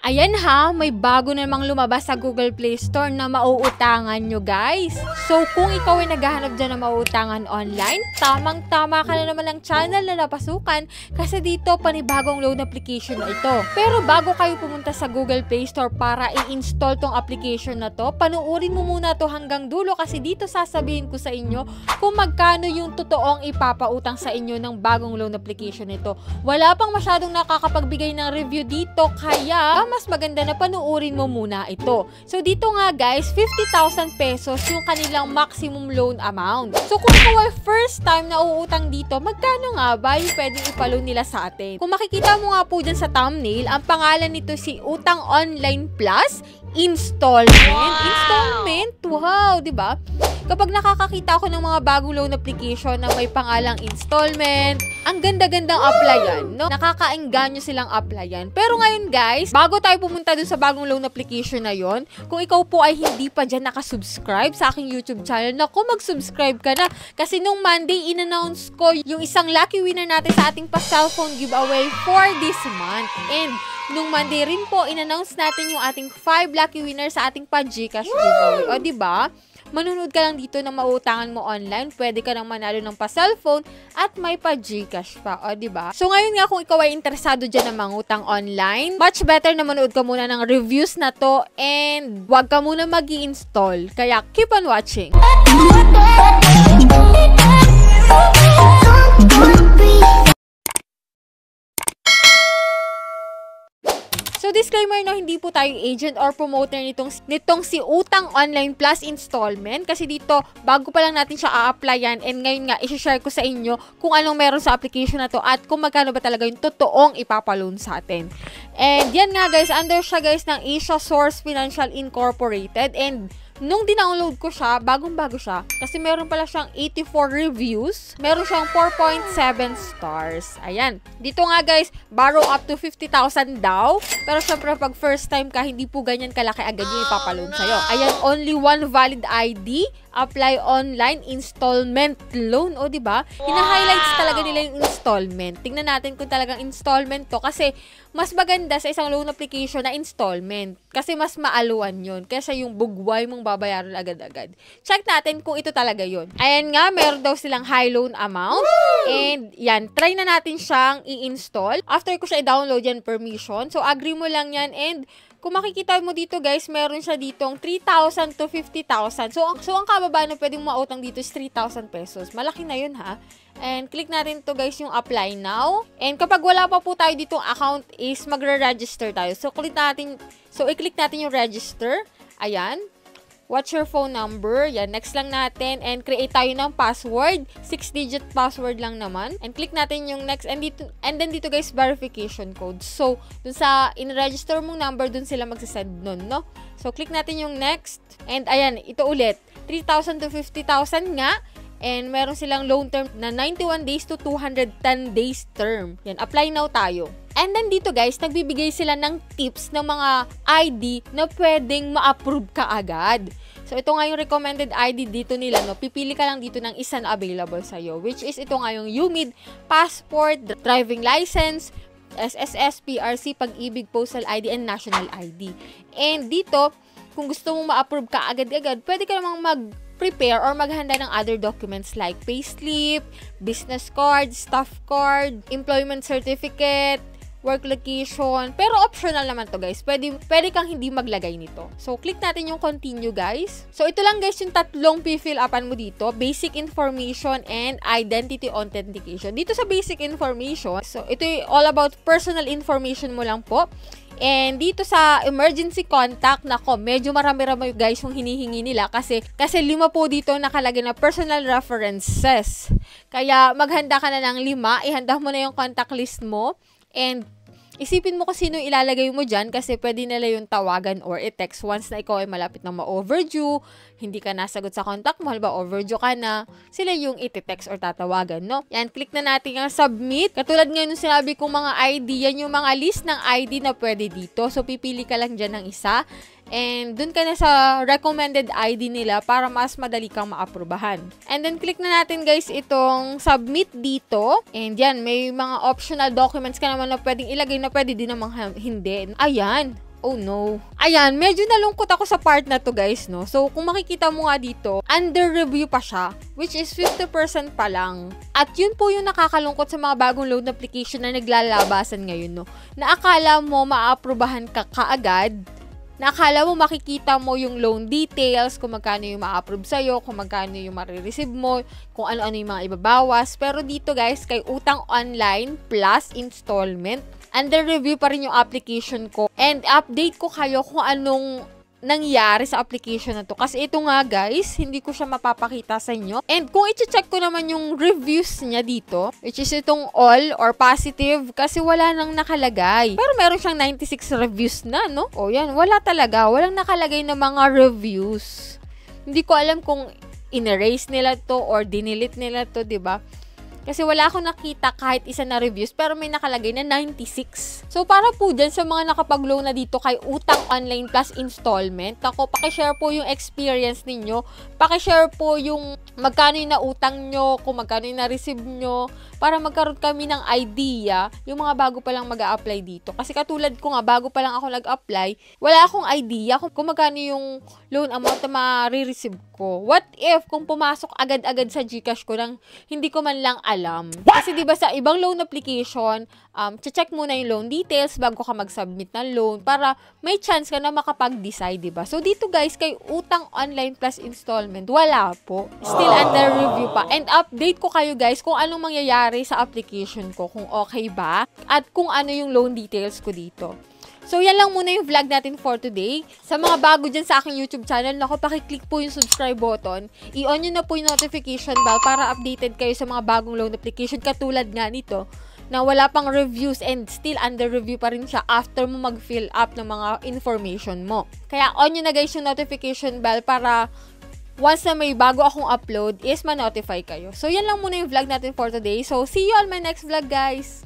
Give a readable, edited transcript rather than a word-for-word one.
Ayan ha, may bago namang lumabas sa Google Play Store na mauutangan nyo guys. So kung ikaw ay naghahanap dyan ng mauutangan online, tamang-tama ka na naman ng channel na napasukan kasi dito panibagong loan application na ito. Pero bago kayo pumunta sa Google Play Store para i-install tong application na to, panuorin mo muna to hanggang dulo kasi dito sasabihin ko sa inyo kung magkano yung totoong ipapautang sa inyo ng bagong loan application nito. Wala pang masyadong nakakapagbigay ng review dito kaya mas maganda na panuorin mo muna ito. So dito nga guys, 50,000 pesos yung kanilang maximum loan amount. So kung ikaw ay first time na uutang dito, magkano nga ba yung pwedeng ipaloan nila sa atin? Kung makikita mo nga po dyan sa thumbnail, ang pangalan nito si Utang Online Plus Installment. Installment? Wow, di ba? Kapag nakakakita ako ng mga bagong loan application na may pangalang installment, ang ganda-gandang applyan, no? Nakakaengganyo silang applyan. Pero ngayon guys, bago tayo pumunta dun sa bagong loan application na yon, kung ikaw po ay hindi pa dyan nakasubscribe sa aking YouTube channel, naku, mag-subscribe ka na. Kasi nung Monday, in-announce ko yung isang lucky winner natin sa ating pa-cellphone giveaway for this month. And nung Monday rin po, in-announce natin yung ating 5 lucky winners sa ating pa-Gcash giveaway. O, diba? Manunod ka lang dito na mauutangan mo online, pwede ka nang manalo ng pa-cellphone at may pa-Gcash pa, o diba? So ngayon nga kung ikaw ay interesado dyan na mangutang online, much better na manood ka muna ng reviews na to and wag ka muna mag-i-install. Kaya keep on watching! So disclaimer no, hindi po tayo agent or promoter nitong si Utang Online Plus Installment kasi dito bago pa lang natin siya a-applyan and ngayon nga i-share ko sa inyo kung anong meron sa application na to at kung magkano ba talaga yung totoong ipapaloan sa atin. And yan nga guys, under siya guys ng Asia Source Financial Incorporated and nung dinownload ko siya, bagong-bago siya, kasi meron pala siyang 84 reviews, meron siyang 4.7 stars. Ayan. Dito nga guys, borrow up to 50,000 daw. Pero syempre pag first time ka, hindi po ganyan kalaki agad yung ipapaloan sa'yo. Ayan, only one valid ID, apply online, installment loan. O diba? Hina-highlights talaga nila yung installment. Tingnan natin kung talagang installment to kasi mas maganda sa isang loan application na installment. Kasi mas maaluan yun. Kesa yung bugway mong babayaran agad-agad. Check natin kung ito talaga yun. Ayan nga, meron daw silang high loan amount. And yan, try na natin siyang i-install. After ko siya i-download yan permission. So, agree mo lang yan. And kung makikita mo dito guys, meron siya ditong 3,000 to 50,000. So, ang kababa na pwedeng mautang dito is 3,000 pesos. Malaki na yun ha. And click natin to guys yung apply now. And kapag wala pa po tayo ditong account is magre-register tayo. So, i-click natin yung register. Ayan. What's your phone number? Yan, next lang natin. And create tayo ng password. 6-digit password lang naman. And click natin yung next. And then dito guys, verification code. So, dun sa in-register mong number, dun sila magsasend nun, no? So, click natin yung next. And ayan, ito ulit. 3,000 to 50,000 nga. And meron silang loan term na 91 days to 210 days term. Yan, apply now tayo. And then dito guys, nagbibigay sila ng tips ng mga ID na pwedeng ma-approve ka agad. So ito nga yung recommended ID dito nila, no? Pipili ka lang dito ng isa na available sa'yo. Which is ito nga yung UMID, passport, driving license, SSS, PRC, Pag-ibig, Postal ID, and National ID. And dito, kung gusto mong ma-approve ka agad-agad, pwede ka namang prepare or maghanda ng other documents like payslip, business card, staff card, employment certificate, work location. Pero optional naman to guys. Pwede kang hindi maglagay nito. So, click natin yung continue guys. So, ito lang guys yung tatlong fill upan mo dito. Basic information and identity authentication. Dito sa basic information, so ito all about personal information mo lang po. And dito sa emergency contact, nako, medyo marami-rami guys yung hinihingi nila kasi 5 po dito nakalagay na personal references. Kaya maghanda ka na ng 5, ihanda mo na yung contact list mo and isipin mo kung sino ilalagay mo dyan kasi pwede nila yung tawagan or i-text once na ikaw ay malapit na ma-overdue, hindi ka nasagot sa contact mo, halimbawa overdue ka na, sila yung i-text or tatawagan, no? Yan, click na natin yung submit. Katulad ngayon sinabi kong mga ID, yan yung mga list ng ID na pwede dito. So, pipili ka lang dyan ng isa. And dun ka na sa recommended ID nila para mas madali kang maaprubahan. And then click na natin guys itong submit dito. And yan, may mga optional documents ka naman na pwedeng ilagay na pwede din namang hindi. Ayan. Oh no. Ayan, medyo nalungkot ako sa part na to guys, no? So, kung makikita mo nga dito, under review pa siya, which is 50% pa lang. At yun po yung nakakalungkot sa mga bagong loan application na naglalabasan ngayon, no? Na akala mo maaprubahan ka kaagad, na akala mo makikita mo yung loan details, kung magkano yung ma-approve sa'yo, kung magkano yung marireceive mo, kung ano-ano yung mga ibabawas. Pero dito guys, kay Utang Online Plus Installment, under review pa rin yung application ko. And update ko kayo kung anong nangyari sa application na to. Kasi ito nga guys, hindi ko siya mapapakita sa inyo. And kung i-check ko naman yung reviews niya dito, which is itong all or positive, kasi wala nang nakalagay. Pero meron siyang 96 reviews na, no? O yan, wala talaga. Walang nakalagay na mga reviews. Hindi ko alam kung in-erase nila to or dinelete nila to, diba? Kasi wala akong nakita kahit isa na reviews, pero may nakalagay na 96. So, para po dyan sa mga nakapag-loan na dito kay Utang Online Plus Installment, ako, pakishare po yung experience ninyo. Pakishare po yung magkano yung nautang nyo, kung magkano yung na-receive nyo, para magkaroon kami ng idea yung mga bago pa lang mag-a-apply dito. Kasi katulad ko nga, bago pa lang ako nag-apply, wala akong idea kung magkano yung loan amount na ma-receive ko. What if kung pumasok agad-agad sa GCash ko nang hindi ko man lang alam? Kasi diba sa ibang loan application, check muna yung loan details bago ka mag-submit ng loan para may chance ka na makapag-decide, diba? So dito guys, kay Utang Online Plus Installment, wala po. Still under review pa. And update ko kayo guys kung anong mangyayari sa application ko, kung okay ba, at kung ano yung loan details ko dito. So, yan lang muna yung vlog natin for today. Sa mga bago dyan sa aking YouTube channel, naku, pakiclick po yung subscribe button. I-on nyo na po yung notification bell para updated kayo sa mga bagong loan application katulad nga nito na wala pang reviews and still under review pa rin siya after mo mag-fill up ng mga information mo. Kaya on nyo na guys yung notification bell para once na may bago akong upload is ma-notify kayo. So, yan lang muna yung vlog natin for today. So, see you on my next vlog guys!